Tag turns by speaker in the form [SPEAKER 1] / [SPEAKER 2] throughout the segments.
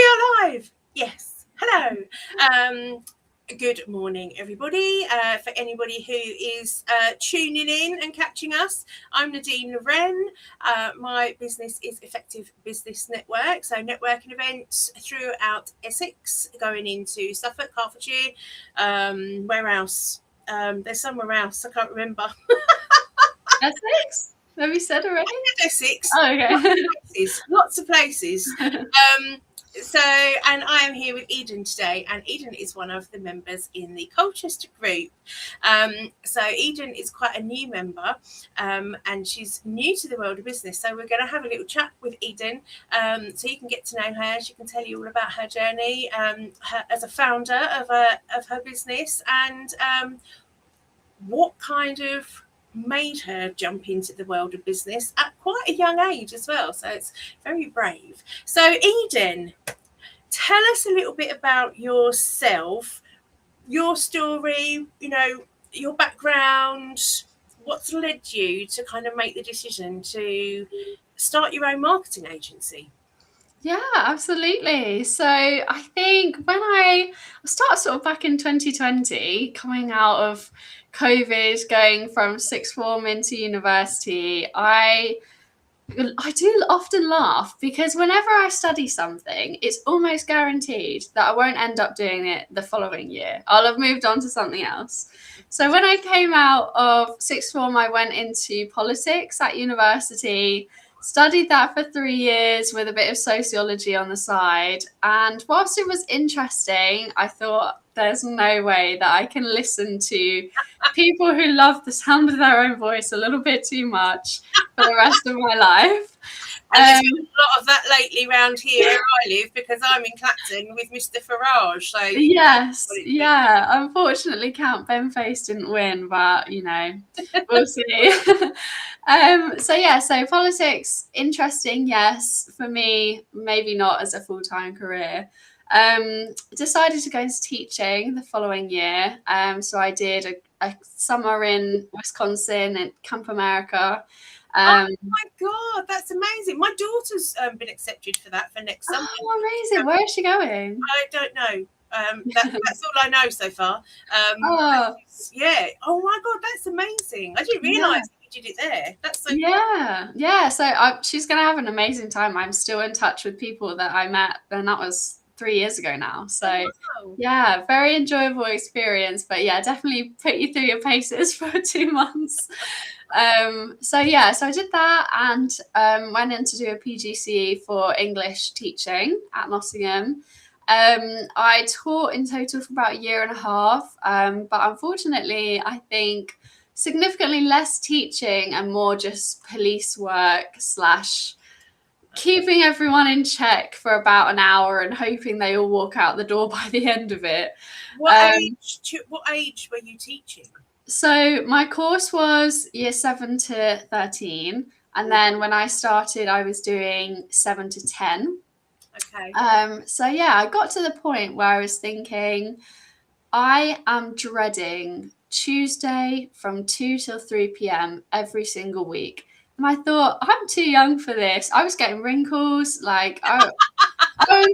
[SPEAKER 1] are live. Yes. Hello. Good morning, everybody. For anybody who is tuning in and catching us, I'm Nadine Loren. My business is Effective Business Network, so networking events throughout Essex, going into Suffolk, Hertfordshire. Where else? There's somewhere else. I can't remember.
[SPEAKER 2] Essex? Have you said already?
[SPEAKER 1] Essex.
[SPEAKER 2] Oh, okay.
[SPEAKER 1] Lots of places. And I am here with Eden today, and Eden is one of the members in the Colchester group. So Eden is quite a new member, and she's new to the world of business. So we're going to have a little chat with Eden, so you can get to know her. She can tell you all about her journey as a founder of her business, and what kind of made her jump into the world of business at quite a young age as well. So it's very brave. So Eden, tell us a little bit about yourself, your story, your background, what's led you to kind of make the decision to start your own marketing agency.
[SPEAKER 2] Yeah, absolutely. So I think when I started sort of back in 2020, coming out of COVID, going from sixth form into university, I do often laugh because whenever I study something, it's almost guaranteed that I won't end up doing it the following year. I'll have moved on to something else. So when I came out of sixth form, I went into politics at university, studied that for 3 years with a bit of sociology on the side. And whilst it was interesting, I thought there's no way that I can listen to people who love the sound of their own voice a little bit too much for the rest of my life.
[SPEAKER 1] And there's been a lot of that lately around here where I live, because I'm in Clacton with Mr. Farage. So
[SPEAKER 2] yes, yeah. Unfortunately, Count Benface didn't win, but we'll see. So politics, interesting, yes. For me, maybe not as a full-time career. Decided to go into teaching the following year. So I did a summer in Wisconsin at Camp America.
[SPEAKER 1] Oh my God, that's amazing. My daughter's been accepted for that for next summer.
[SPEAKER 2] Oh, amazing. Where is she going?
[SPEAKER 1] I don't know. That's all I know so far. Yeah. Oh my God, that's amazing. I didn't realise that you did it there. That's so
[SPEAKER 2] cool. Yeah. So she's going to have an amazing time. I'm still in touch with people that I met, and that was 3 years ago now. So yeah, very enjoyable experience. But yeah, definitely put you through your paces for 2 months. So I did that and went in to do a PGCE for English teaching at Nottingham. I taught in total for about 1.5 years, but unfortunately, I think significantly less teaching and more just police work / keeping everyone in check for about an hour and hoping they all walk out the door by the end of it.
[SPEAKER 1] What age were you teaching?
[SPEAKER 2] So my course was year 7 to 13. And then when I started, I was doing 7 to 10.
[SPEAKER 1] Okay.
[SPEAKER 2] I got to the point where I was thinking, I am dreading Tuesday from 2 till 3 p.m. every single week. And I thought, I'm too young for this. I was getting wrinkles. I'm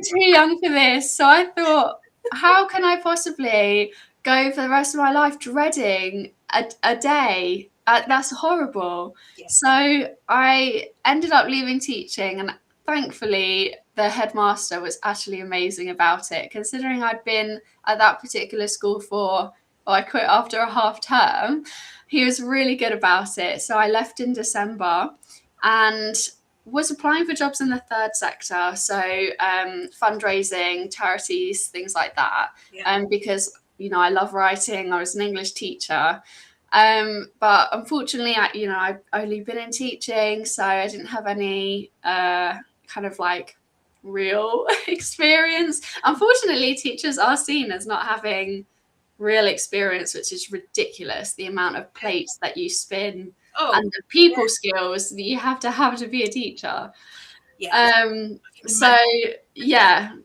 [SPEAKER 2] too young for this. So I thought, how can I possibly go for the rest of my life dreading a day? That's horrible. Yeah. So I ended up leaving teaching, and thankfully the headmaster was actually amazing about it, considering I'd been at that particular school I quit after a half term. He was really good about it. So I left in December and was applying for jobs in the third sector, so fundraising, charities, things like that. Yeah. Because I love writing. I was an English teacher, but unfortunately, I've only been in teaching, so I didn't have any kind of real experience. Unfortunately, teachers are seen as not having real experience, which is ridiculous. The amount of plates that you spin. And the people skills that you have to be a teacher.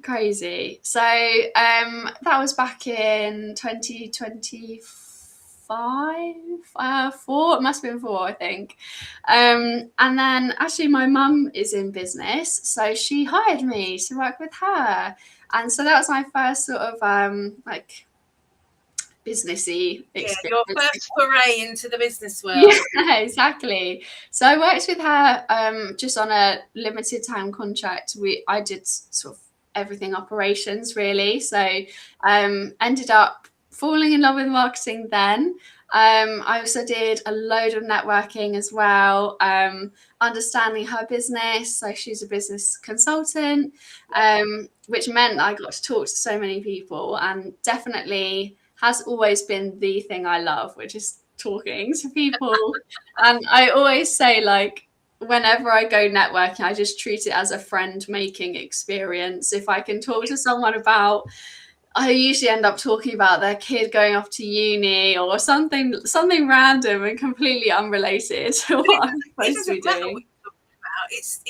[SPEAKER 2] Crazy. So that was back in 2024. four, it must have been four, I think. And then actually my mum is in business, so she hired me to work with her. And so that was my first sort of like businessy
[SPEAKER 1] Yeah,
[SPEAKER 2] experience.
[SPEAKER 1] your first foray into the business world.
[SPEAKER 2] Yeah, exactly. So I worked with her just on a limited time contract. I did sort of everything operations really. So ended up falling in love with marketing then. I also did a load of networking as well, understanding her business. So she's a business consultant, which meant I got to talk to so many people, and definitely has always been the thing I love, which is talking to people. And I always say, like, whenever I go networking, I just treat it as a friend making experience. If I can talk to someone about, I usually end up talking about their kid going off to uni or something random and completely unrelated to what I'm supposed to be doing.
[SPEAKER 1] It's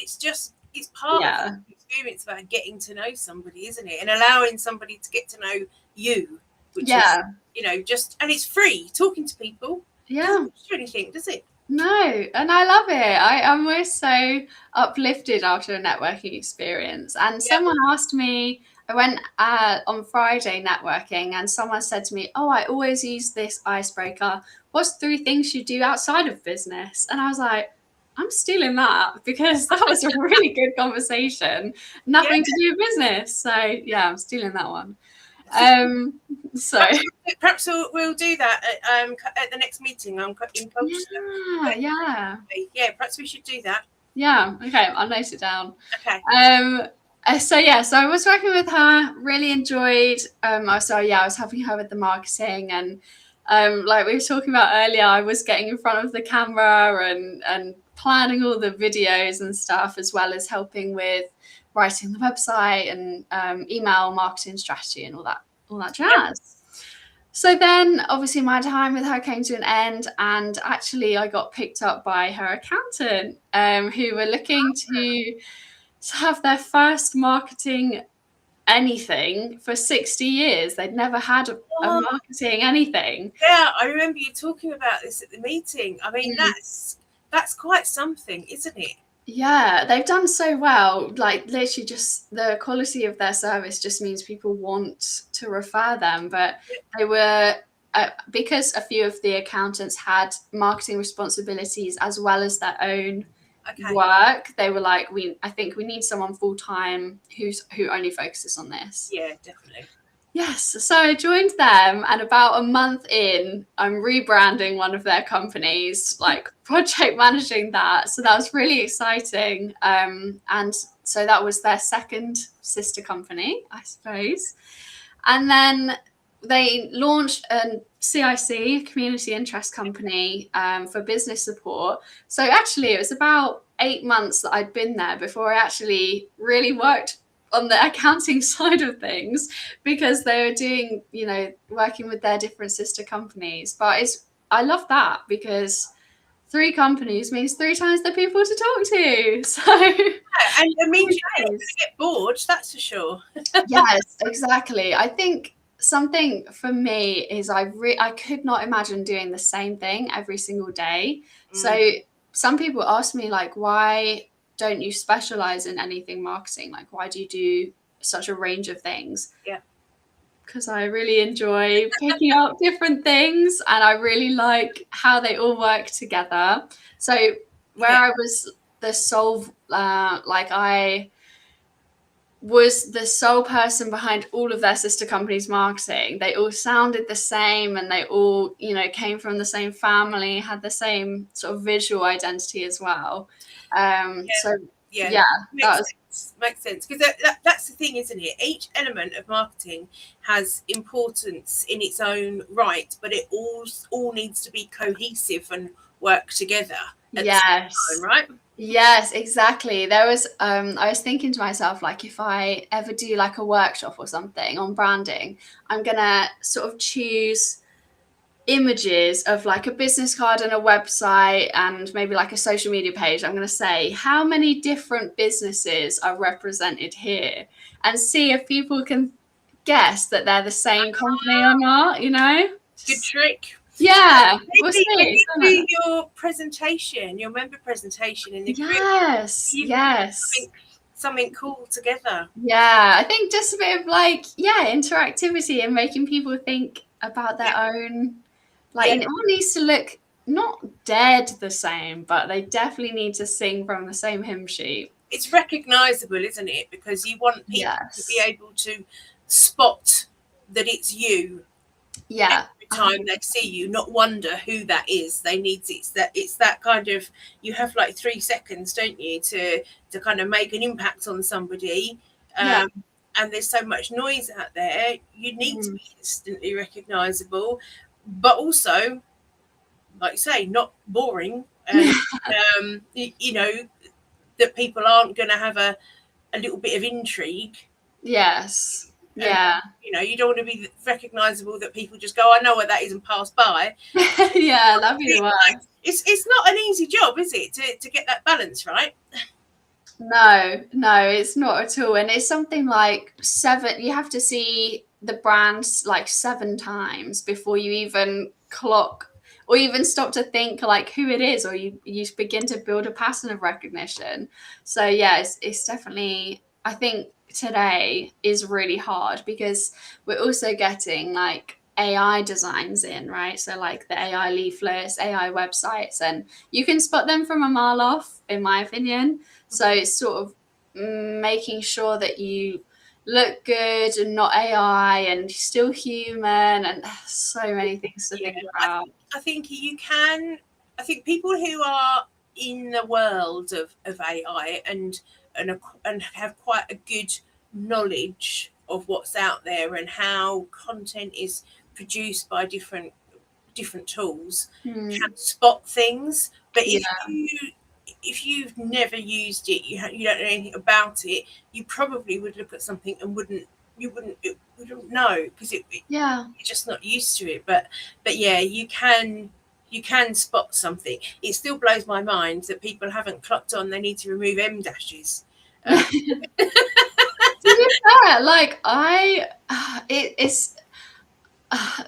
[SPEAKER 1] part of the experience about getting to know somebody, isn't it? And allowing somebody to get to know you, which is, and it's free talking to people.
[SPEAKER 2] Yeah.
[SPEAKER 1] Doesn't cost you anything, does it?
[SPEAKER 2] No, and I love it. I'm always so uplifted after a networking experience. And someone asked me, I went on Friday networking, and someone said to me, "Oh, I always use this icebreaker. What's 3 things you do outside of business?" And I was like, I'm stealing that, because that was a really good conversation. Nothing to do with business. So yeah, I'm stealing that one. So
[SPEAKER 1] perhaps we'll do that at the next meeting in Colchester.
[SPEAKER 2] Yeah.
[SPEAKER 1] Perhaps we should do that.
[SPEAKER 2] Yeah, okay, I'll note it down.
[SPEAKER 1] Okay.
[SPEAKER 2] So I was working with her, really enjoyed. I was helping her with the marketing, and like we were talking about earlier, I was getting in front of the camera and planning all the videos and stuff, as well as helping with writing the website and email marketing strategy and all that jazz. So then obviously my time with her came to an end, and actually I got picked up by her accountant, who were looking to have their first marketing anything for 60 years. They'd never had a marketing anything.
[SPEAKER 1] Yeah, I remember you talking about this at the meeting. I mean, that's quite something, isn't it?
[SPEAKER 2] Yeah, they've done so well. Like, literally just the quality of their service just means people want to refer them. But they were, because a few of the accountants had marketing responsibilities as well as their own work, they were like, I think we need someone full time who only focuses on this.
[SPEAKER 1] Yeah, definitely.
[SPEAKER 2] Yes, so I joined them, and about a month in, I'm rebranding one of their companies, like project managing that. So that was really exciting. And so that was their second sister company, I suppose. And then they launched a CIC, community interest company, for business support. So actually, it was about 8 months that I'd been there before I actually really worked on the accounting side of things, because they were doing, working with their different sister companies. But I love that, because 3 companies means 3 times the people to talk to. So
[SPEAKER 1] and it means you're going to get bored, that's for sure.
[SPEAKER 2] Yes, exactly. I think something for me is I could not imagine doing the same thing every single day. So some people ask me, like, why don't you specialize in anything marketing? Like, why do you do such a range of things?
[SPEAKER 1] Yeah.
[SPEAKER 2] Because I really enjoy picking up different things, and I really like how they all work together. So where I was the sole, I was the sole person behind all of their sister companies' marketing. They all sounded the same, and they all, came from the same family, had the same sort of visual identity as well. Makes
[SPEAKER 1] sense, because that's the thing, isn't it? Each element of marketing has importance in its own right, but it all needs to be cohesive and work together at the same time, right?
[SPEAKER 2] Yes, exactly. There was I was thinking to myself, like, if I ever do like a workshop or something on branding, I'm gonna sort of choose images of like a business card and a website and maybe like a social media page. I'm going to say, how many different businesses are represented here, and see if people can guess that they're the same company or not,
[SPEAKER 1] Good trick.
[SPEAKER 2] Yeah, we'll
[SPEAKER 1] Maybe when
[SPEAKER 2] see.
[SPEAKER 1] you do your presentation, your member presentation in the group,
[SPEAKER 2] Yes,
[SPEAKER 1] you can do
[SPEAKER 2] yes.
[SPEAKER 1] something cool together.
[SPEAKER 2] Yeah, I think just a bit of like, yeah, interactivity and making people think about their own, like,
[SPEAKER 1] Yeah,
[SPEAKER 2] and it all needs to look not dead the same, but they definitely need to sing from the same hymn sheet.
[SPEAKER 1] it's recognizable, isn't it? Because you want people to be
[SPEAKER 2] Yes.
[SPEAKER 1] able to spot that it's you
[SPEAKER 2] Yeah.
[SPEAKER 1] every time they see you, not wonder who that is. They need it's that kind of, you have like 3 seconds, don't you, to kind of make an impact on somebody.
[SPEAKER 2] Yeah.
[SPEAKER 1] And there's so much noise out there, you need to
[SPEAKER 2] Mhm.
[SPEAKER 1] be instantly recognizable, but also, like you say, not boring. And you know, that people aren't going to have a little bit of intrigue.
[SPEAKER 2] Yes.
[SPEAKER 1] And
[SPEAKER 2] Yeah.
[SPEAKER 1] you don't want to be recognizable that people just go, I know where that is, and pass by.
[SPEAKER 2] Yeah, that'd be the worst.
[SPEAKER 1] It's not an easy job, is it, to get that balance right?
[SPEAKER 2] No, no, it's not at all. And it's something like seven, you have to see the brands like 7 times before you even clock or even stop to think like who it is, or you begin to build a pattern of recognition. So yeah, it's definitely, I think today is really hard because we're also getting like AI designs in, right? So like the AI leaflets, AI websites, and you can spot them from a mile off, in my opinion. So it's sort of making sure that you look good and not AI and still human, and so many things to
[SPEAKER 1] Yeah,
[SPEAKER 2] think about.
[SPEAKER 1] I think you can. I think people who are in the world of AI and have quite a good knowledge of what's out there and how content is produced by different tools,
[SPEAKER 2] Hmm.
[SPEAKER 1] can spot things. But
[SPEAKER 2] Yeah,
[SPEAKER 1] if you've never used it, you don't know anything about it, you probably would look at something and wouldn't know, because
[SPEAKER 2] yeah.
[SPEAKER 1] you're just not used to it. But yeah, you can spot something. It still blows my mind that people haven't clocked on they need to remove M dashes. Um,
[SPEAKER 2] To be fair, like it's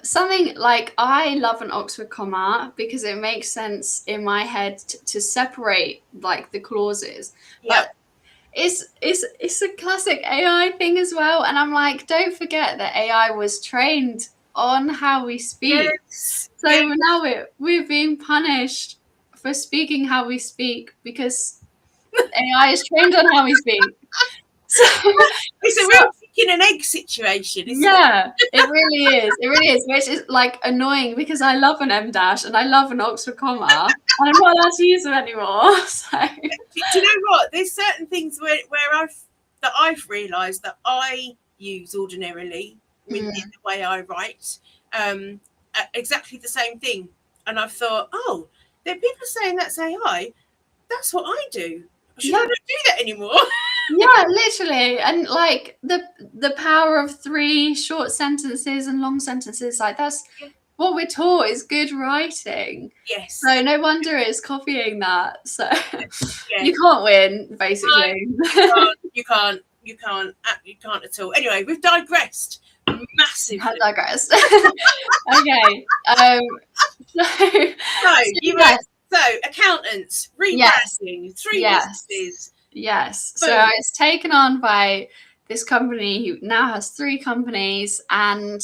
[SPEAKER 2] something like I love an Oxford comma because it makes sense in my head to separate like the clauses,
[SPEAKER 1] yeah.
[SPEAKER 2] but it's a classic AI thing as well. And I'm like, don't forget that AI was trained on how we speak.
[SPEAKER 1] Yes.
[SPEAKER 2] So
[SPEAKER 1] Yeah.
[SPEAKER 2] now we're being punished for speaking how we speak because AI is trained on how we speak. So,
[SPEAKER 1] It's a
[SPEAKER 2] so
[SPEAKER 1] real chicken and egg situation, isn't it?
[SPEAKER 2] yeah, it really is. It really is, which is like annoying because I love an M dash and I love an Oxford comma and I'm not allowed to use them anymore. So
[SPEAKER 1] Do you know what? There's certain things where I've realised that I use ordinarily in
[SPEAKER 2] mm,
[SPEAKER 1] the way I write, exactly the same thing, and I've thought, oh, there are people saying that's AI. That's what I do. Should I
[SPEAKER 2] yeah.
[SPEAKER 1] not do that anymore?
[SPEAKER 2] Yeah, literally. And like the power of 3 short sentences and long sentences, like that's what we're taught is good writing. So
[SPEAKER 1] Yes.
[SPEAKER 2] no wonder it's copying that. So
[SPEAKER 1] Yeah.
[SPEAKER 2] you can't win,
[SPEAKER 1] No,
[SPEAKER 2] basically.
[SPEAKER 1] you can't. You can't. You can't. You can't at all. Anyway, we've digressed
[SPEAKER 2] I
[SPEAKER 1] massively.
[SPEAKER 2] digress. Okay. So,
[SPEAKER 1] So
[SPEAKER 2] so
[SPEAKER 1] you were
[SPEAKER 2] yes,
[SPEAKER 1] so accountants,
[SPEAKER 2] yes,
[SPEAKER 1] rebranding, three
[SPEAKER 2] yes,
[SPEAKER 1] businesses.
[SPEAKER 2] yes. So
[SPEAKER 1] Boom.
[SPEAKER 2] it's taken on by this company who now has 3 companies, and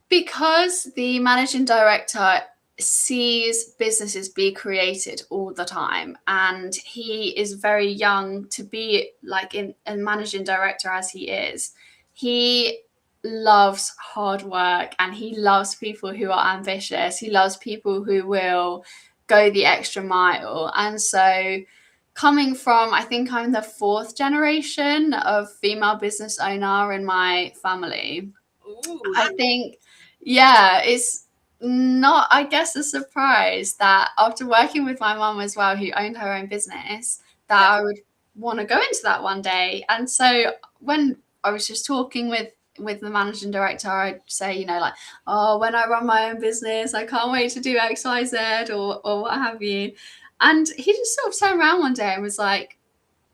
[SPEAKER 2] because the managing director sees businesses be created all the time and he is very young to be like in a managing director as he loves hard work and he loves people who are ambitious. He loves people who will go the extra mile. And so coming from, I think I'm the 4th generation of female business owner in my family.
[SPEAKER 1] Ooh,
[SPEAKER 2] I think, yeah, it's not, I guess, a surprise that after working with my mum as well, who owned her own business,
[SPEAKER 1] yeah.
[SPEAKER 2] that I would want to go into that one day. And so when I was just talking with the managing director, I'd say, like, oh, when I run my own business, I can't wait to do X, Y, Z, or what have you. And he just sort of turned around one day and was like,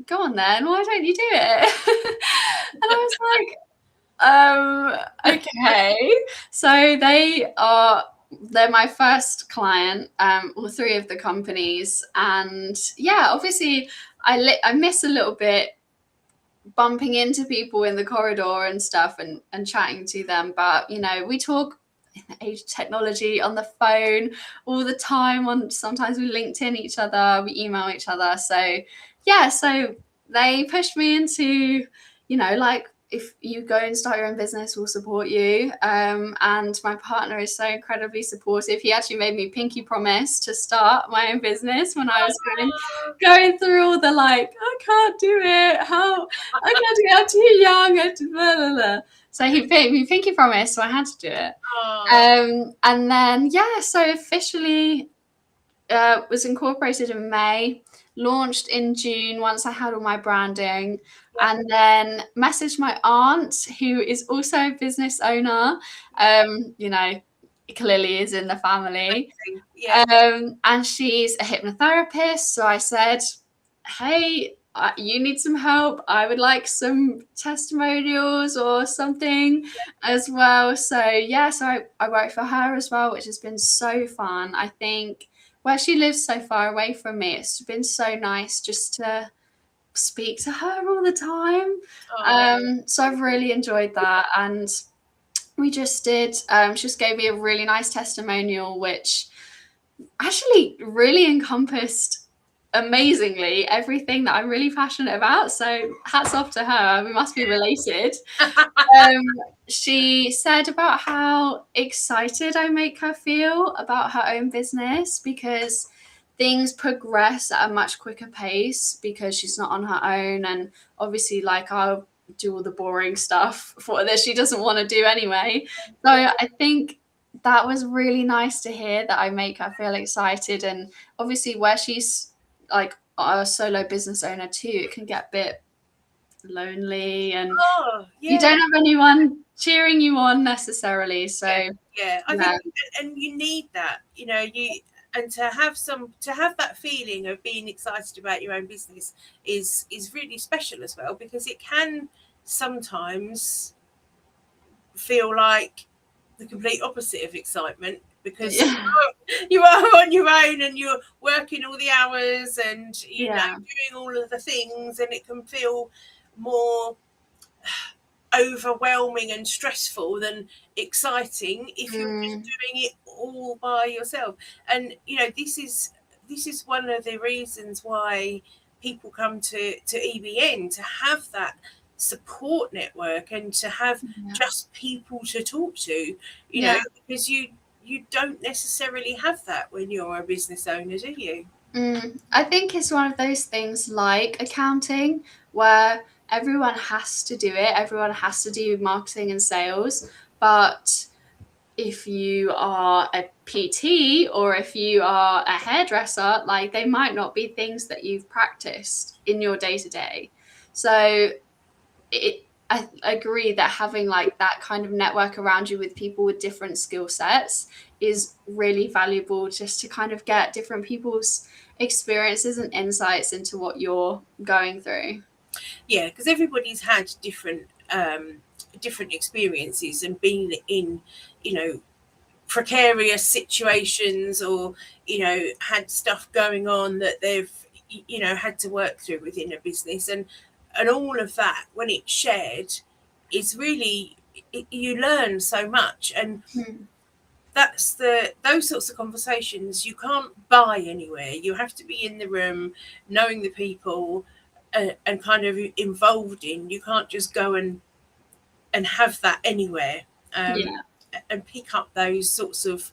[SPEAKER 2] go on then, why don't you do it? And I was like, okay. So they are they're my first client, all three of the companies, and yeah, obviously I miss a little bit bumping into people in the corridor and stuff and chatting to them, but you know, we talk in the age of technology on the phone all the time, on sometimes we LinkedIn each other, we email each other. So yeah, so they pushed me into, you know, like, if you go and start your own business, we'll support you. And my partner is so incredibly supportive. He actually made me pinky promise to start my own business when I was going through all the like, I can't do it. How I can't do it. I'm too young. Blah, blah, blah. So he pinky promised, so I had to do it. And then yeah, so officially was incorporated in May, launched in June once I had all my branding, and then messaged my aunt, who is also a business owner. You know, clearly is in the family. And she's a hypnotherapist. So I said, hey, you need some help. I would like some testimonials or something as well. So yeah, so I work for her as well, which has been so fun. I think where she lives so far away from me, it's been so nice just to speak to her all the time. So I've really enjoyed that. And we just did, she just gave me a really nice testimonial, which actually really encompassed amazingly everything that I'm really passionate about. So hats off to her. We must be related. She said about how excited I make her feel about her own business, because things progress at a much quicker pace because she's not on her own. And obviously, like, I'll do all the boring stuff for that she doesn't want to do anyway. So I think that was really nice to hear, that I make her feel excited. And obviously, where she's like a solo business owner too, it can get a bit lonely, and you don't have anyone cheering you on necessarily. So
[SPEAKER 1] I think, and you need that, you know, and to have that feeling of being excited about your own business is really special as well, because it can sometimes feel like the complete opposite of excitement, because you are on your own and you're working all the hours and you know, doing all of the things, and it can feel more overwhelming and stressful than exciting if you're just doing it all by yourself. And you know, this is one of the reasons why people come to EBN, to have that support network and to have just people to talk to, you know, because you don't necessarily have that when you're a business owner, do you?
[SPEAKER 2] I think it's one of those things like accounting, where everyone has to do it, everyone has to do marketing and sales. But if you are a PT or if you are a hairdresser, like, they might not be things that you've practiced in your day to day. So I agree that having like that kind of network around you with people with different skill sets is really valuable, just to kind of get different people's experiences and insights into what you're going through.
[SPEAKER 1] Yeah, because everybody's had different experiences and been in, you know, precarious situations, or you know, had stuff going on that they've, you know, had to work through within a business, and all of that, when it's shared, is really, you learn so much. And that's those sorts of conversations you can't buy anywhere. You have to be in the room, knowing the people, and kind of involved in. You can't just go and have that anywhere, and pick up those sorts of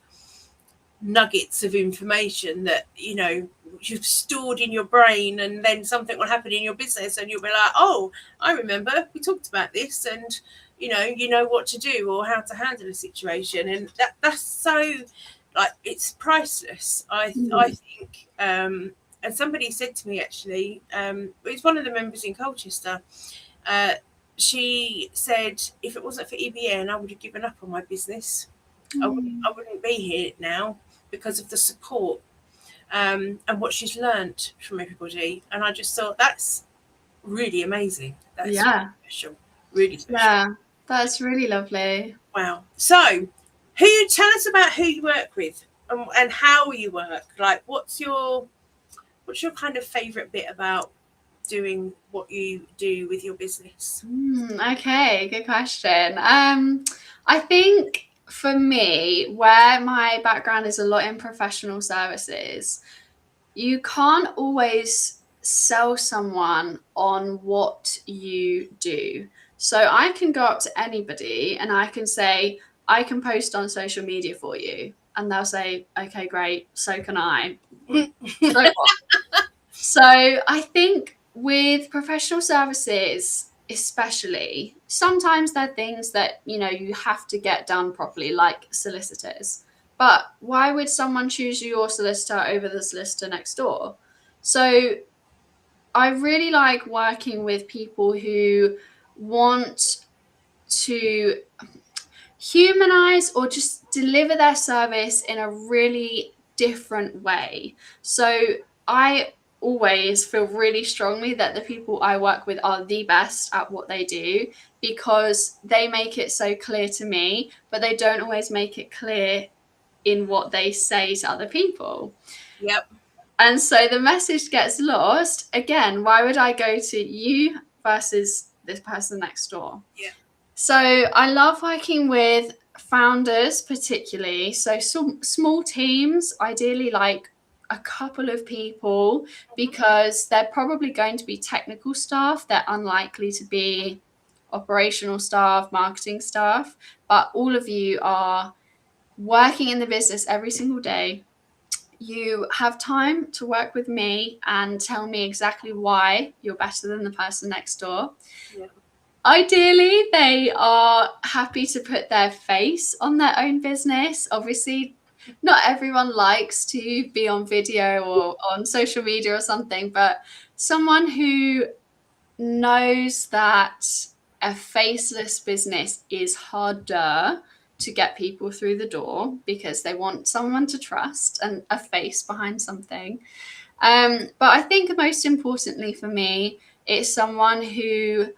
[SPEAKER 1] nuggets of information that, you know, you've stored in your brain, and then something will happen in your business and you'll be like, oh, I remember we talked about this, and you know what to do or how to handle a situation. And that's so, like, it's priceless, I think. And somebody said to me, actually, it's one of the members in Colchester, she said, if it wasn't for EBN, I would have given up on my business. I wouldn't be here now, because of the support, and what she's learnt from everybody. And I just thought, that's really amazing. That's really special. Really special.
[SPEAKER 2] Yeah, that's really lovely.
[SPEAKER 1] Wow. So Tell us about who you work with, and how you work. Like, what's your kind of favorite bit about doing what you do with your business?
[SPEAKER 2] Okay, good question. I think for me, where my background is a lot in professional services, you can't always sell someone on what you do. So I can go up to anybody and I can say, I can post on social media for you. And they'll say, okay, great, so can I. So what? So I think with professional services, especially, sometimes there are things that, you have to get done properly, like solicitors. But why would someone choose your solicitor over the solicitor next door? So I really like working with people who want to humanize or just deliver their service in a really different way. So I always feel really strongly that the people I work with are the best at what they do because they make it so clear to me, but they don't always make it clear in what they say to other people.
[SPEAKER 1] Yep.
[SPEAKER 2] And so the message gets lost. Again, why would I go to you versus this person next door?
[SPEAKER 1] Yeah.
[SPEAKER 2] So I love working with founders, particularly. So some small teams, ideally like a couple of people, because they're probably going to be technical staff. They're unlikely to be operational staff, marketing staff, but all of you are working in the business every single day. You have time to work with me and tell me exactly why you're better than the person next door.
[SPEAKER 1] Yeah.
[SPEAKER 2] Ideally, they are happy to put their face on their own business. Obviously, not everyone likes to be on video or on social media or something, but someone who knows that a faceless business is harder to get people through the door because they want someone to trust and a face behind something. But I think most importantly for me, it's someone who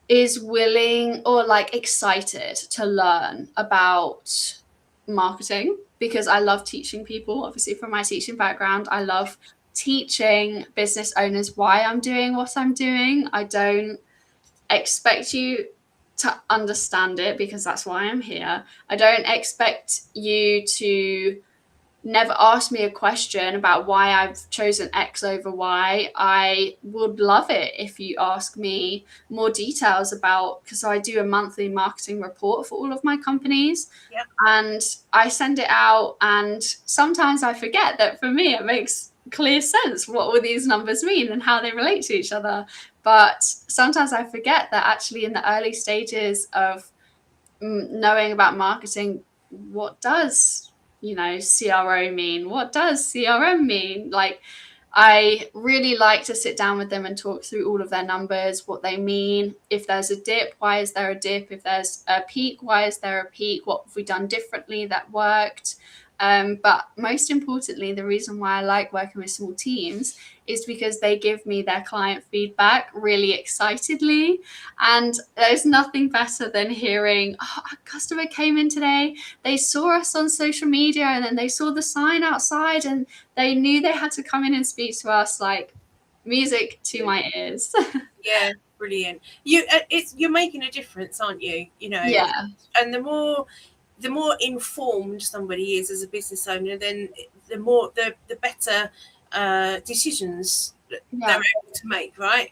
[SPEAKER 2] is willing or like excited to learn about marketing because I love teaching people. Obviously, from my teaching background, I love teaching business owners why I'm doing what I'm doing. I don't expect you to understand it because that's why I'm here. I don't expect you to never asked me a question about why I've chosen X over Y. I would love it if you ask me more details about, because I do a monthly marketing report for all of my companies.
[SPEAKER 1] Yep.
[SPEAKER 2] And I send it out, and sometimes I forget that for me it makes clear sense what all these numbers mean and how they relate to each other. But sometimes I forget that actually in the early stages of knowing about marketing, what does CRO mean? What does CRM mean? Like, I really like to sit down with them and talk through all of their numbers, what they mean. If there's a dip, why is there a dip? If there's a peak, why is there a peak? What have we done differently that worked? But most importantly, the reason why I like working with small teams is because they give me their client feedback really excitedly. And there's nothing better than hearing, oh, a customer came in today, they saw us on social media, and then they saw the sign outside and they knew they had to come in and speak to us. Like, music to my ears.
[SPEAKER 1] Yeah, brilliant. You're making a difference, aren't you?
[SPEAKER 2] Yeah.
[SPEAKER 1] And the more informed somebody is as a business owner, then the better decisions they're
[SPEAKER 2] Yeah.
[SPEAKER 1] able to make, right?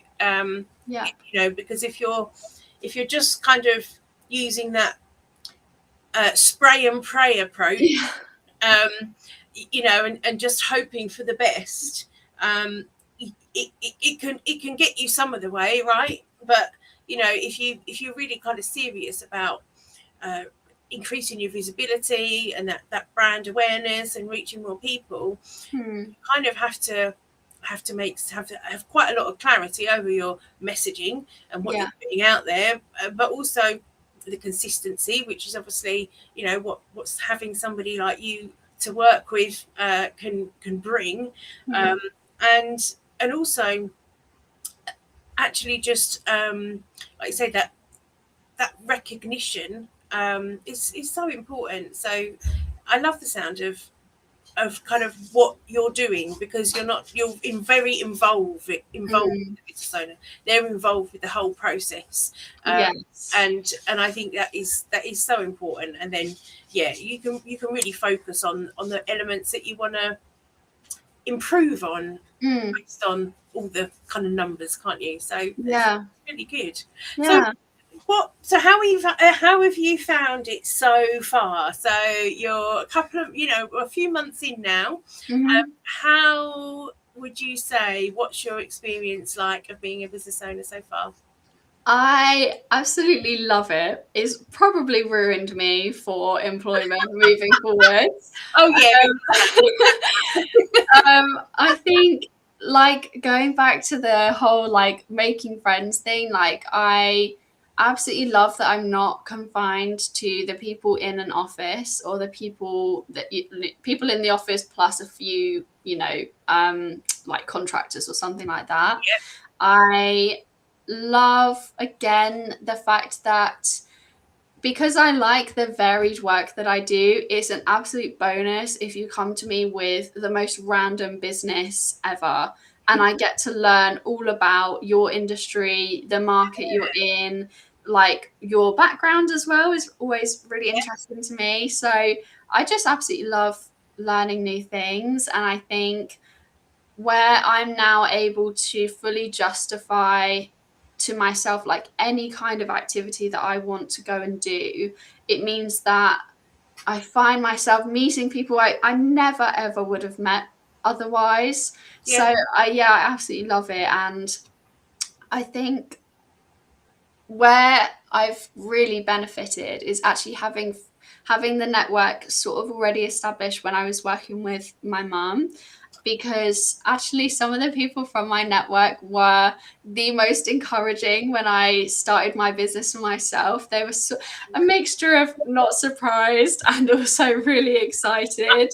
[SPEAKER 2] Yeah.
[SPEAKER 1] Because if you're just kind of using that spray and pray approach,
[SPEAKER 2] Yeah.
[SPEAKER 1] and just hoping for the best, it can get you some of the way, right? But if you're really kind of serious about uh, increasing your visibility and that brand awareness and reaching more people,
[SPEAKER 2] Hmm.
[SPEAKER 1] you kind of have quite a lot of clarity over your messaging and what you're
[SPEAKER 2] Yeah.
[SPEAKER 1] putting out there, but also the consistency, which is obviously what's having somebody like you to work with can bring,
[SPEAKER 2] Hmm.
[SPEAKER 1] um, and also actually just like I say, that recognition, is so important. So I love the sound of kind of what you're doing, because you're very involved with
[SPEAKER 2] Mm,
[SPEAKER 1] the business owner. They're involved with the whole process,
[SPEAKER 2] yes.
[SPEAKER 1] and I think that is so important. And then yeah, you can really focus on the elements that you want to improve on
[SPEAKER 2] Mm,
[SPEAKER 1] based on all the kind of numbers, can't you? So it's
[SPEAKER 2] yeah.
[SPEAKER 1] really good. So
[SPEAKER 2] Yeah.
[SPEAKER 1] how have you found it so far? So you're a couple of, a few months in now.
[SPEAKER 2] Hmm.
[SPEAKER 1] How would you say, what's your experience like of being a business owner so far?
[SPEAKER 2] I absolutely love it. It's probably ruined me for employment moving forward.
[SPEAKER 1] Oh yeah,
[SPEAKER 2] I think like going back to the whole like making friends thing, like I absolutely love that I'm not confined to the people in an office or the people in the office plus a few, like contractors or something like that.
[SPEAKER 1] yeah,
[SPEAKER 2] I love again the fact that because I like the varied work that I do, it's an absolute bonus if you come to me with the most random business ever. And I get to learn all about your industry, the market you're in, like your background as well is always really
[SPEAKER 1] yeah,
[SPEAKER 2] interesting to me. So I just absolutely love learning new things. And I think where I'm now able to fully justify to myself like any kind of activity that I want to go and do, it means that I find myself meeting people I never ever would have met otherwise.
[SPEAKER 1] yeah,
[SPEAKER 2] So I absolutely love it. And I think where I've really benefited is actually having the network sort of already established when I was working with my mum, because actually some of the people from my network were the most encouraging when I started my business for myself. They were a mixture of not surprised and also really excited.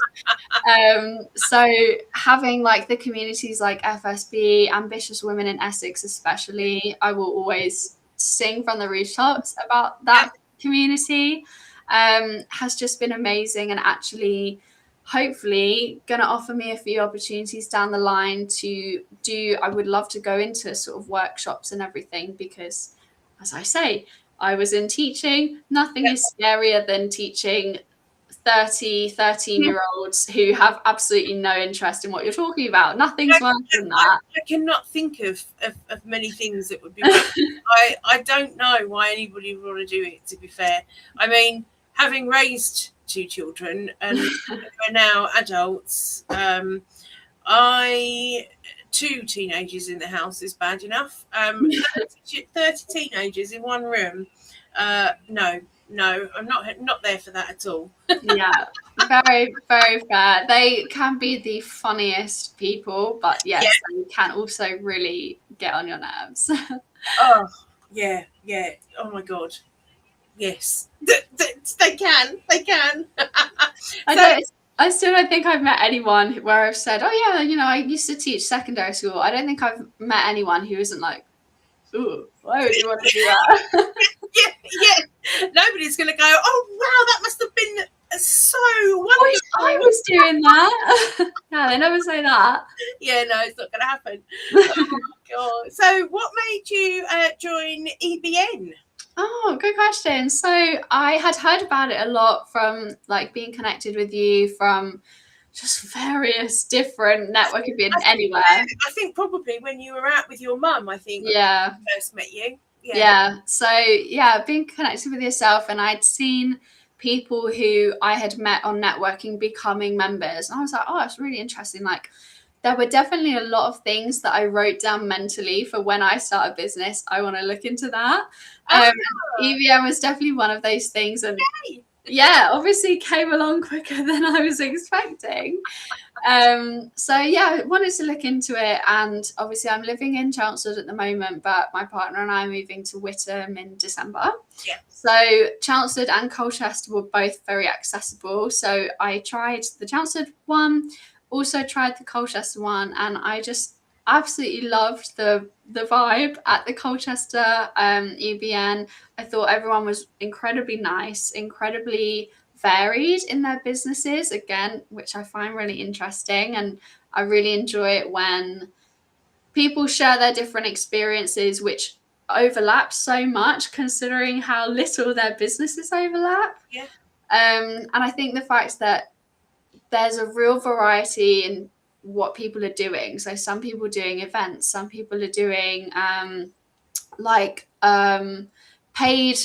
[SPEAKER 2] So having like the communities like FSB, Ambitious Women in Essex, especially, I will always sing from the rooftops about
[SPEAKER 1] yeah,
[SPEAKER 2] that community. Has just been amazing and actually hopefully going to offer me a few opportunities down the line to do. I would love to go into sort of workshops and everything because, as I say, I was in teaching. Nothing
[SPEAKER 1] yeah.
[SPEAKER 2] is scarier than teaching 13 year olds who have absolutely no interest in what you're talking about. Nothing's worse than that.
[SPEAKER 1] I cannot think of many things that would be worse. I don't know why anybody would want to do it, to be fair. I mean, having raised two children and are now adults, I two teenagers in the house is bad enough. 30 teenagers in one room. No, no, I'm not there for that at all.
[SPEAKER 2] Yeah, very, very fair. They can be the funniest people, but
[SPEAKER 1] Yeah.
[SPEAKER 2] yes, they can also really get on your nerves.
[SPEAKER 1] Oh, yeah, yeah. Oh my god. Yes, they can. They can.
[SPEAKER 2] I
[SPEAKER 1] So
[SPEAKER 2] don't. I still don't think I've met anyone where I've said, "Oh yeah, I used to teach secondary school." I don't think I've met anyone who isn't like, "Ooh, why would you want to do that?"
[SPEAKER 1] yeah, yeah. Nobody's going to go. Oh wow, that must have been so
[SPEAKER 2] Wish I
[SPEAKER 1] wonderful.
[SPEAKER 2] was doing that. Yeah, they never say that.
[SPEAKER 1] Yeah, no, it's not going to happen. Oh, God. So, what made you join EBN?
[SPEAKER 2] Oh, good question. So I had heard about it a lot from like being connected with you from just various different networking being
[SPEAKER 1] I think,
[SPEAKER 2] anywhere.
[SPEAKER 1] I think probably when you were out with your mum, I think I
[SPEAKER 2] Yeah.
[SPEAKER 1] first met you. Yeah,
[SPEAKER 2] Yeah. So yeah, being connected with yourself and I'd seen people who I had met on networking becoming members. And I was like, oh, it's really interesting. Like there were definitely a lot of things that I wrote down mentally for when I start a business. I want to look into that.
[SPEAKER 1] ah,
[SPEAKER 2] EVM was definitely one of those things. And
[SPEAKER 1] hey.
[SPEAKER 2] yeah, obviously came along quicker than I was expecting. So yeah, I wanted to look into it, and obviously I'm living in Chelmsford at the moment, but my partner and I are moving to Witham in December.
[SPEAKER 1] Yeah,
[SPEAKER 2] So Chelmsford and Colchester were both very accessible. So I tried the Chelmsford one, also tried the Colchester one, and I just absolutely loved the vibe at the Colchester EBN. I thought everyone was incredibly nice, incredibly varied in their businesses, again, which I find really interesting. And I really enjoy it when people share their different experiences, which overlap so much considering how little their businesses overlap.
[SPEAKER 1] Yeah.
[SPEAKER 2] And I think the fact that there's a real variety in what people are doing. So some people are doing events, some people are doing like paid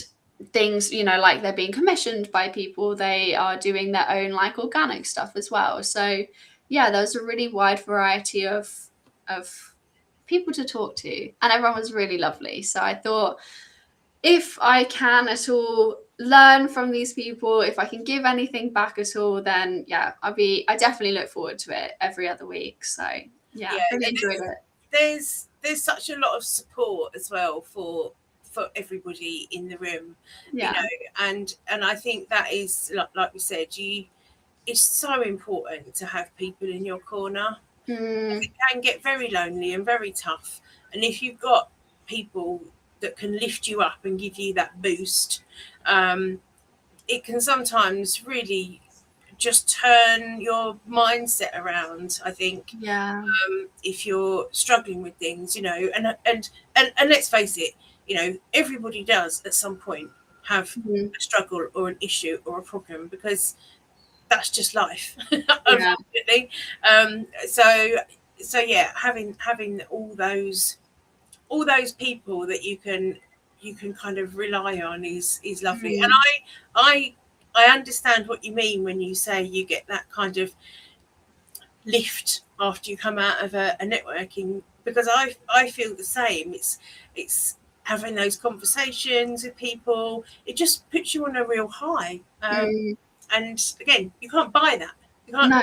[SPEAKER 2] things, you know, like they're being commissioned by people. They are doing their own like organic stuff as well. So yeah, there's a really wide variety of people to talk to, and everyone was really lovely. So I thought, if I can at all learn from these people, if I can give anything back at all, then yeah, I definitely look forward to it every other week. So yeah,
[SPEAKER 1] Yeah,
[SPEAKER 2] really enjoyed it.
[SPEAKER 1] there's such a lot of support as well for everybody in the room, you
[SPEAKER 2] Yeah.
[SPEAKER 1] know, and I think that is like we said, it's so important to have people in your corner.
[SPEAKER 2] Mm,
[SPEAKER 1] It can get very lonely and very tough, and if you've got people that can lift you up and give you that boost, um, it can sometimes really just turn your mindset around, I think.
[SPEAKER 2] yeah.
[SPEAKER 1] If you're struggling with things, you know, and let's face it, you know, everybody does at some point have
[SPEAKER 2] Mm,
[SPEAKER 1] a struggle or an issue or a problem, because that's just life,
[SPEAKER 2] yeah.
[SPEAKER 1] unfortunately. So yeah, having all those people that you can kind of rely on is lovely. And
[SPEAKER 2] Mm,
[SPEAKER 1] I understand what you mean when you say you get that kind of lift after you come out of a networking, because I feel the same. It's having those conversations with people. It just puts you on a real high.
[SPEAKER 2] mm,
[SPEAKER 1] And again, you can't buy that. You can't.
[SPEAKER 2] no.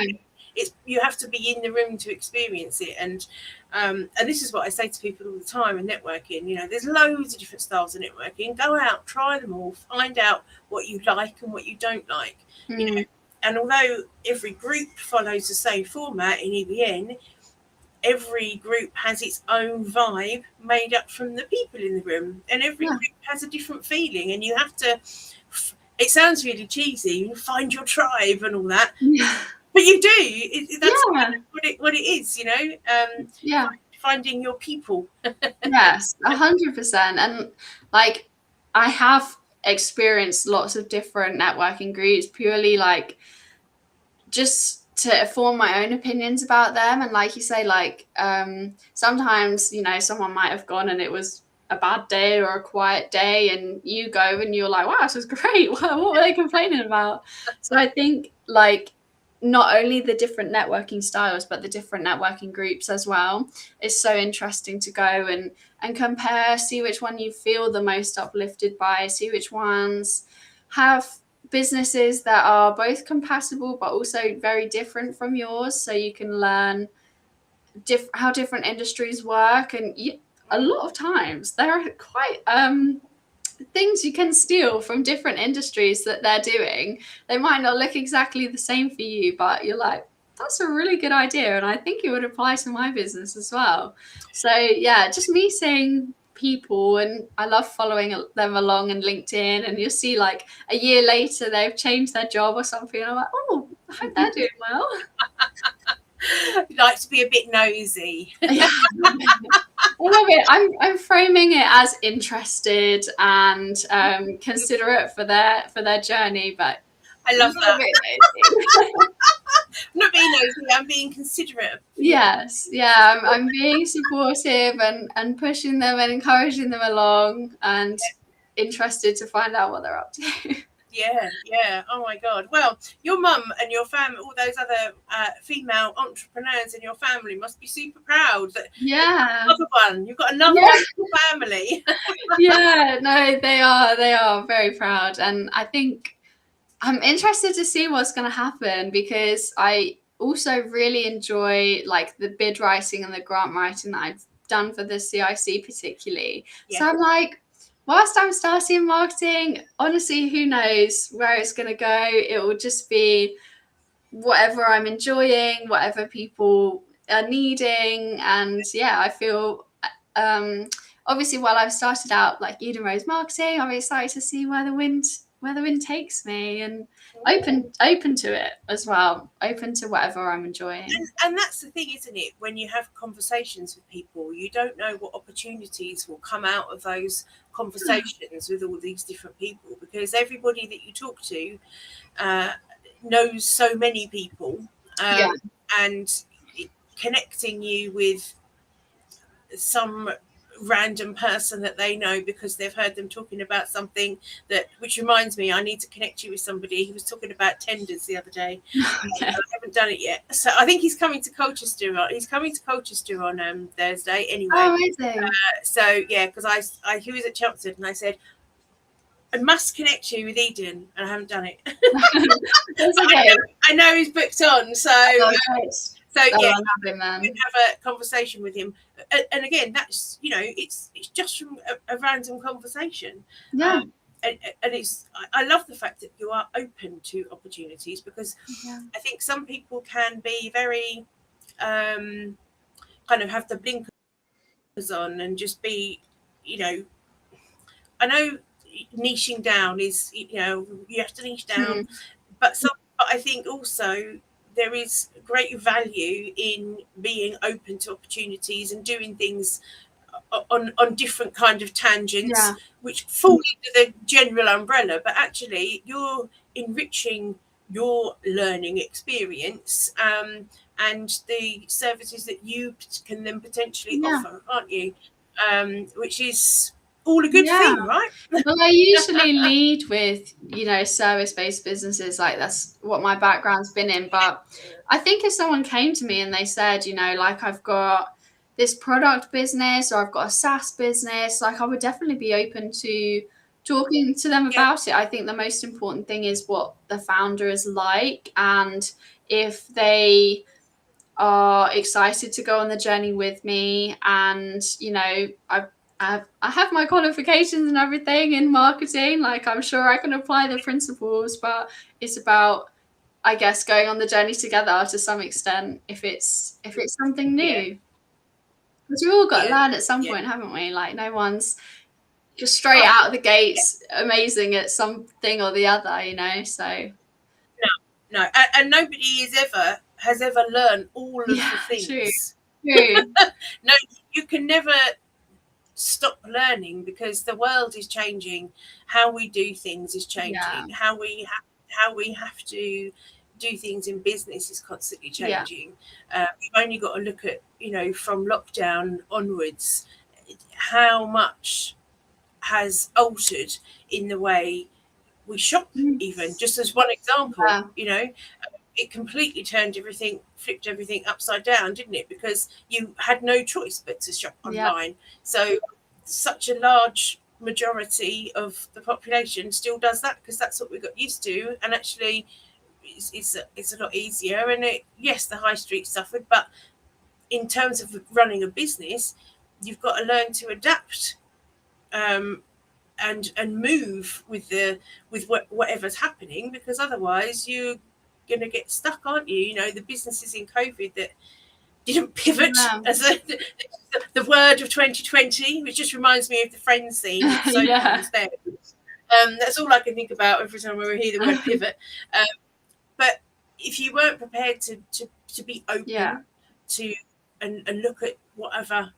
[SPEAKER 1] It's you have to be in the room to experience it. And this is what I say to people all the time in networking. You know, there's loads of different styles of networking. Go out, try them all, find out what you like and what you don't like. You know,
[SPEAKER 2] Mm,
[SPEAKER 1] and although every group follows the same format in EBN, every group has its own vibe made up from the people in the room, and every
[SPEAKER 2] yeah.
[SPEAKER 1] group has a different feeling. And you have to, it sounds really cheesy, find your tribe and all that,
[SPEAKER 2] Yeah.
[SPEAKER 1] but you do. That's
[SPEAKER 2] Yeah.
[SPEAKER 1] kind of what it is, you know,
[SPEAKER 2] Yeah.
[SPEAKER 1] finding your people.
[SPEAKER 2] Yes, 100%. And like, I have experienced lots of different networking groups purely like just to form my own opinions about them. And like you say, like sometimes, you know, someone might have gone and it was a bad day or a quiet day, and you go and you're like, wow, this is great. What were they complaining about? So I think like not only the different networking styles but the different networking groups as well is so interesting to go and compare, see which one you feel the most uplifted by, see which ones have businesses that are both compatible but also very different from yours, so you can learn how different industries work. And a lot of times there are quite things you can steal from different industries that they're doing. They might not look exactly the same for you, but you're like, that's a really good idea and I think it would apply to my business as well. So yeah, just meeting people, and I love following them along in LinkedIn, and you'll see like a year later they've changed their job or something, and I'm like, oh, I hope they're doing well.
[SPEAKER 1] You like to be a bit nosy.
[SPEAKER 2] Yeah, I love it. I'm framing it as interested and considerate for their journey, but
[SPEAKER 1] I
[SPEAKER 2] a
[SPEAKER 1] love
[SPEAKER 2] little
[SPEAKER 1] that.
[SPEAKER 2] bit nosy.
[SPEAKER 1] I'm not being nosy, I'm being considerate for you.
[SPEAKER 2] Yes, yeah, I'm being supportive and pushing them and encouraging them along, and interested to find out what they're up to.
[SPEAKER 1] Yeah, yeah. Oh my God. Well, your mum and your family, all those other female entrepreneurs in your family must be super proud that
[SPEAKER 2] Yeah,
[SPEAKER 1] another one. You've got another
[SPEAKER 2] yeah,
[SPEAKER 1] one in your family.
[SPEAKER 2] yeah. No, they are very proud, and I think I'm interested to see what's going to happen, because I also really enjoy like the bid writing and the grant writing that I've done for the CIC particularly.
[SPEAKER 1] Yeah,
[SPEAKER 2] So I'm like, whilst I'm starting marketing, honestly, who knows where it's going to go? It will just be whatever I'm enjoying, whatever people are needing. And yeah, I feel obviously while I've started out like Eden Rose marketing, I'm excited to see where the wind takes me, and open to it as well, open to whatever I'm enjoying.
[SPEAKER 1] And that's the thing, isn't it? When you have conversations with people, you don't know what opportunities will come out of those conversations with all these different people, because everybody that you talk to uh, knows so many people,
[SPEAKER 2] Yeah.
[SPEAKER 1] and connecting you with some random person that they know because they've heard them talking about something, that, which reminds me, I need to connect you with somebody. He was talking about tenders the other day.
[SPEAKER 2] Okay.
[SPEAKER 1] I haven't done it yet, so I think he's coming to Colchester. He's coming to Colchester on Thursday anyway.
[SPEAKER 2] Oh, amazing.
[SPEAKER 1] So yeah, because he was at Chelmsford, and I said I must connect you with Eden, and I haven't done it.
[SPEAKER 2] That's okay.
[SPEAKER 1] I know he's booked on, so
[SPEAKER 2] Oh,
[SPEAKER 1] yeah,
[SPEAKER 2] I love him, man.
[SPEAKER 1] we can have a conversation with him. And again, that's, it's just from a random conversation.
[SPEAKER 2] Yeah.
[SPEAKER 1] And I love the fact that you are open to opportunities, because
[SPEAKER 2] Yeah.
[SPEAKER 1] I think some people can be very kind of have the blinkers on and just be, I know niching down is, you have to niche down, but I think also there is great value in being open to opportunities and doing things on different kind of tangents,
[SPEAKER 2] Yeah.
[SPEAKER 1] which fall into the general umbrella, but actually you're enriching your learning experience, and the services that you can then potentially
[SPEAKER 2] Yeah.
[SPEAKER 1] offer, aren't you? Which is all a good
[SPEAKER 2] Yeah.
[SPEAKER 1] thing, right?
[SPEAKER 2] Well, I usually lead with, service-based businesses. Like, that's what my background's been in. But I think if someone came to me and they said, like, I've got this product business or I've got a SaaS business, like, I would definitely be open to talking to them
[SPEAKER 1] Yeah.
[SPEAKER 2] about it. I think the most important thing is what the founder is like, and if they are excited to go on the journey with me. And I have my qualifications and everything in marketing. Like, I'm sure I can apply the principles, but it's about, I guess, going on the journey together to some extent, if it's something new. Because we all got to learn at some point, haven't we? Like, no one's just straight out of the gates amazing at something or the other, so.
[SPEAKER 1] No, and nobody has ever learned all of the things.
[SPEAKER 2] True.
[SPEAKER 1] No, you can never stop learning, because the world is changing. How we do things is changing.
[SPEAKER 2] Yeah.
[SPEAKER 1] How we have to do things in business is constantly changing. You've only got to look at, from lockdown onwards, how much has altered in the way we shop, even just as one example. It completely flipped everything upside down, didn't it? Because you had no choice but to shop online. So such a large majority of the population still does that, because that's what we got used to. And actually it's a lot easier. And yes, the high street suffered, but in terms of running a business, you've got to learn to adapt, and move with whatever's happening, because otherwise you're going to get stuck, aren't you? The businesses in COVID that didn't pivot, as the word of 2020, which just reminds me of the Friends scene. It's so there. That's all I can think about every time I hear the word pivot. But if you weren't prepared to be open to and look at whatever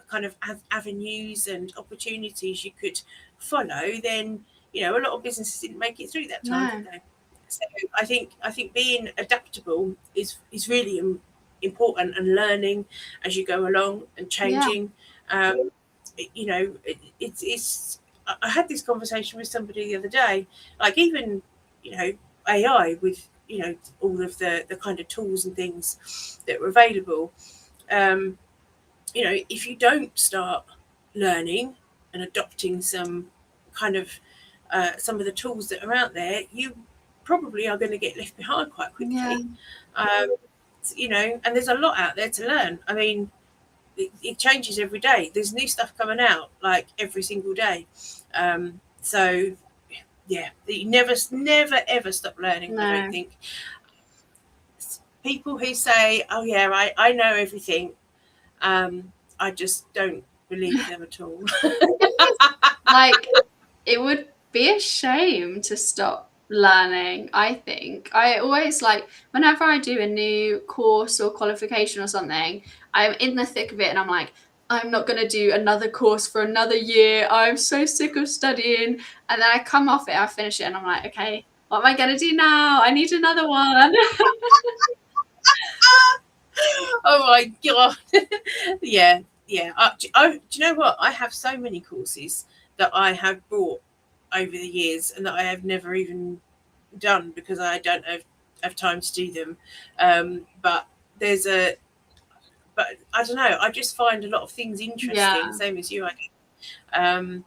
[SPEAKER 1] kind of avenues and opportunities you could follow, then a lot of businesses didn't make it through that time, did they? So I think being adaptable is really important, and learning as you go along and changing. It's I had this conversation with somebody the other day, like, even AI with all of the kind of tools and things that were available. If you don't start learning and adopting some kind of some of the tools that are out there, you probably are going to get left behind quite quickly. And there's a lot out there to learn. I mean, it changes every day. There's new stuff coming out like every single day. So yeah, you never ever stop learning. I don't think. people who say, "Oh yeah, I know everything," I just don't believe them at all.
[SPEAKER 2] Like, it would be a shame to stop learning, I think. I always like, whenever I do a new course or qualification or something, I'm in the thick of it and I'm like, I'm not going to do another course for another year. I'm so sick of studying. And then I come off it, I finish it, and I'm like, okay, what am I going to do now? I need another one.
[SPEAKER 1] Oh my god. Yeah, yeah. Do you know what? I have so many courses that I have bought over the years and that I have never even done because I don't have time to do them. But there's a, but I don't know. I just find a lot of things interesting,
[SPEAKER 2] Yeah,
[SPEAKER 1] same as you. Um,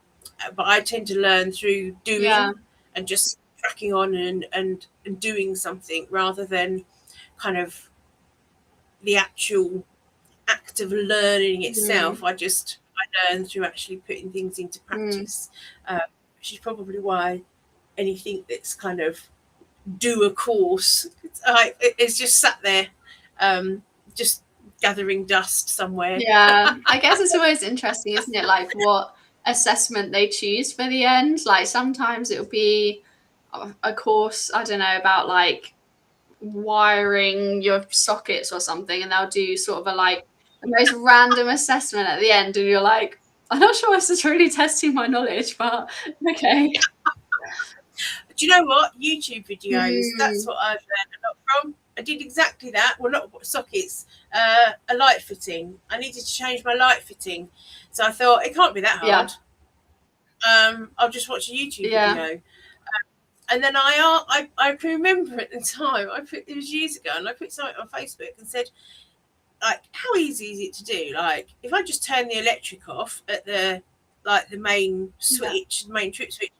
[SPEAKER 1] but I tend to learn through
[SPEAKER 2] yeah.
[SPEAKER 1] doing and just cracking on and doing something rather than kind of the actual act of learning
[SPEAKER 2] Mm,
[SPEAKER 1] itself. I learn through actually putting things into
[SPEAKER 2] mm.
[SPEAKER 1] practice, which is probably why anything that's kind of do a course, it's just sat there, um, just gathering dust somewhere.
[SPEAKER 2] Yeah, I guess it's always interesting, isn't it? Like what assessment they choose for the end. Like sometimes it'll be a course, I don't know, about like wiring your sockets or something, and they'll do sort of a like the most random assessment at the end, and you're like, I'm not sure this is really testing my knowledge, but okay.
[SPEAKER 1] Do you know what? YouTube videos, that's
[SPEAKER 2] Mm,
[SPEAKER 1] what I've learned a lot from. I did exactly that. Well, not sockets, a light fitting. I needed to change my light fitting. So I thought, it can't be that
[SPEAKER 2] yeah,
[SPEAKER 1] hard. I'll just watch a YouTube
[SPEAKER 2] yeah,
[SPEAKER 1] video. And then I can remember at the time, it was years ago, and I put something on Facebook and said, like, how easy is it to do? Like, if I just turn the electric off at the main
[SPEAKER 2] yeah.
[SPEAKER 1] switch, the main trip switch,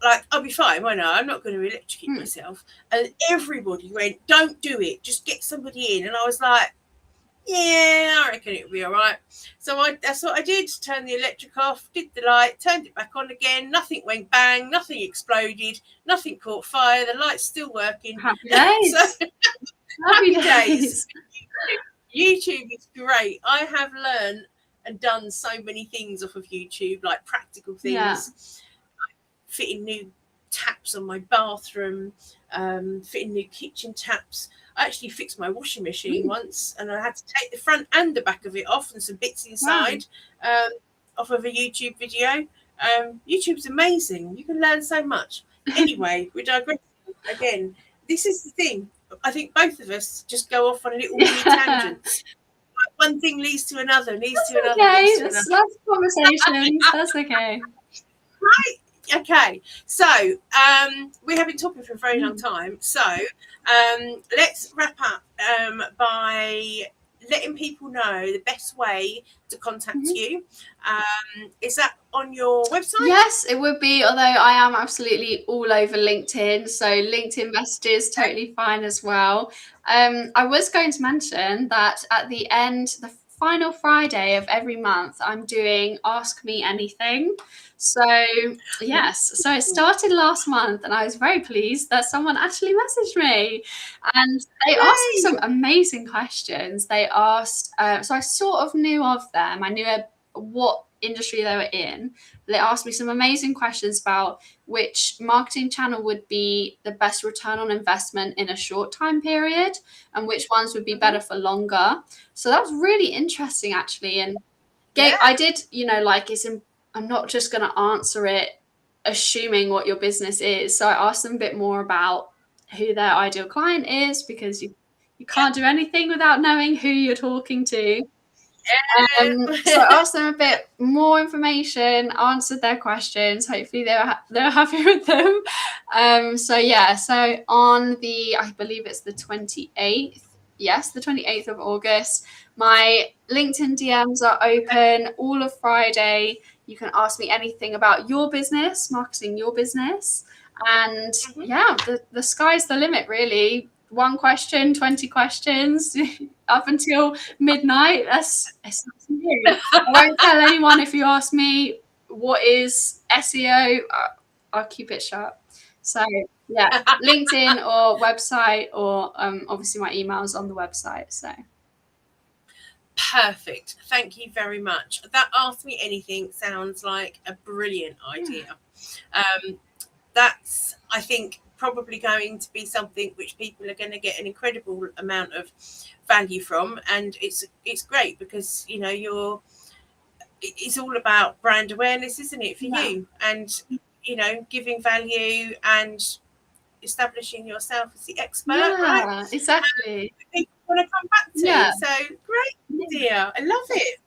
[SPEAKER 1] like, I'll be fine, won't I? I'm not going to electrocute
[SPEAKER 2] Mm.
[SPEAKER 1] myself. And everybody went, don't do it, just get somebody in. And I was like, yeah, I reckon it'll be all right. So that's what I did. Turned the electric off, did the light, turned it back on again. Nothing went bang, nothing exploded, nothing caught fire. The light's still working.
[SPEAKER 2] Happy
[SPEAKER 1] So
[SPEAKER 2] days. Happy
[SPEAKER 1] happy days.
[SPEAKER 2] days.
[SPEAKER 1] YouTube is great. I have learned and done so many things off of YouTube, like practical
[SPEAKER 2] Yeah.
[SPEAKER 1] things, fitting new taps on my bathroom, fitting new kitchen taps. I actually fixed my washing machine
[SPEAKER 2] Mm.
[SPEAKER 1] once, and I had to take the front and the back of it off and some bits
[SPEAKER 2] Wow.
[SPEAKER 1] inside, off of a YouTube video. YouTube's amazing. You can learn so much. Anyway, we digress again. This is the thing. I think both of us just go off on little mini
[SPEAKER 2] Yeah.
[SPEAKER 1] tangents. One thing leads to another, leads
[SPEAKER 2] That's
[SPEAKER 1] to another, leads
[SPEAKER 2] okay.
[SPEAKER 1] to another.
[SPEAKER 2] That's conversations. That's okay.
[SPEAKER 1] Okay, so we have been talking for a very long
[SPEAKER 2] Mm.
[SPEAKER 1] time. So let's wrap up by letting people know the best way to contact
[SPEAKER 2] Mhm.
[SPEAKER 1] you. Is that on your website?
[SPEAKER 2] Yes, it would be, although I am absolutely all over LinkedIn, so LinkedIn messages totally fine as well. I was going to mention that at the end, the final Friday of every month, I'm doing Ask Me Anything. So yes, so it started last month, and I was very pleased that someone actually messaged me, and they asked me
[SPEAKER 1] Yay!
[SPEAKER 2] some amazing questions. They asked, so I sort of knew of them. I knew what industry they were in. They asked me some amazing questions about which marketing channel would be the best return on investment in a short time period and which ones would be better for longer. So that was really interesting, actually. And
[SPEAKER 1] Yeah.
[SPEAKER 2] I did, like, I'm not just going to answer it assuming what your business is. So I asked them a bit more about who their ideal client is, because you can't do anything without knowing who you're talking to. So I asked them a bit more information, answered their questions. Hopefully they were happy with them. So yeah, so on I believe it's the 28th. Yes, the 28th of August. My LinkedIn DMs are open all of Friday. You can ask me anything about your business, marketing your business. And yeah, the sky's the limit, really. One question, 20 questions up until midnight. It's not to you. I won't tell anyone if you ask me what is SEO. I'll keep it shut. So Yeah, LinkedIn or website, or obviously my email's on the website. So
[SPEAKER 1] Perfect. Thank you very much. That Ask Me Anything sounds like a brilliant idea. That's, I think, probably going to be something which people are going to get an incredible amount of value from, and it's great because it's all about brand awareness, isn't it, for
[SPEAKER 2] yeah,
[SPEAKER 1] you, and giving value and establishing yourself as the expert, right?
[SPEAKER 2] yeah, exactly.
[SPEAKER 1] People want to come back
[SPEAKER 2] Yeah,
[SPEAKER 1] to. So great idea. I love it.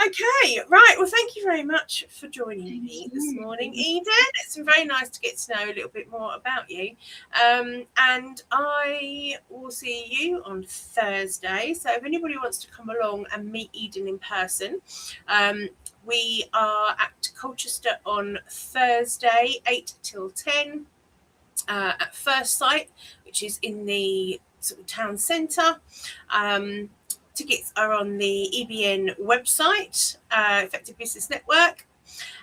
[SPEAKER 1] Okay, right. Well, thank you very much for joining
[SPEAKER 2] thank
[SPEAKER 1] me this morning,
[SPEAKER 2] you.
[SPEAKER 1] Eden. It's been very nice to get to know a little bit more about you. And I will see you on Thursday. So if anybody wants to come along and meet Eden in person, we are at Colchester on Thursday, 8 till 10. At First Sight, which is in the sort of town centre. Tickets are on the EBN website, Effective Business Network.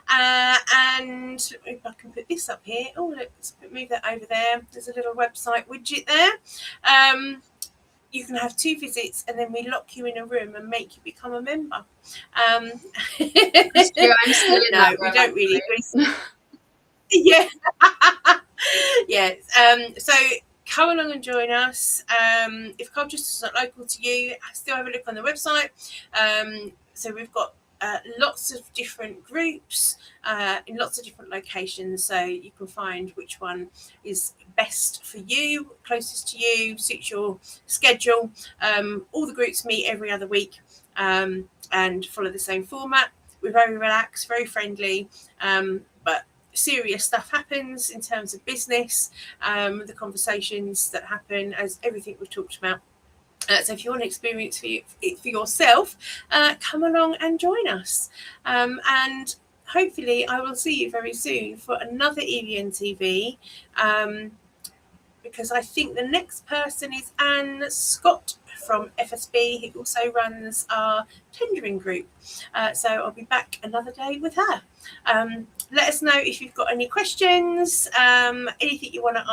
[SPEAKER 1] And if I can put this up here, let's move that over there. There's a little website widget there. You can have 2 visits, and then we lock you in a room and make you become a member.
[SPEAKER 2] That's true. I'm still in
[SPEAKER 1] No,
[SPEAKER 2] that
[SPEAKER 1] we
[SPEAKER 2] room
[SPEAKER 1] don't really.
[SPEAKER 2] actually.
[SPEAKER 1] Yeah. Yes. So come along and join us. If Colchester's not local to you, still have a look on the website. So we've got lots of different groups in lots of different locations, so you can find which one is best for you, closest to you, suits your schedule. All the groups meet every other week and follow the same format. We're very relaxed, very friendly, but serious stuff happens in terms of business, the conversations that happen, as everything we've talked about. So if you want to experience it for yourself, come along and join us. And hopefully I will see you very soon for another EVN TV, because I think the next person is Anne Scott from FSB, who also runs our tendering group. So I'll be back another day with her. Let us know if you've got any questions, anything you want to ask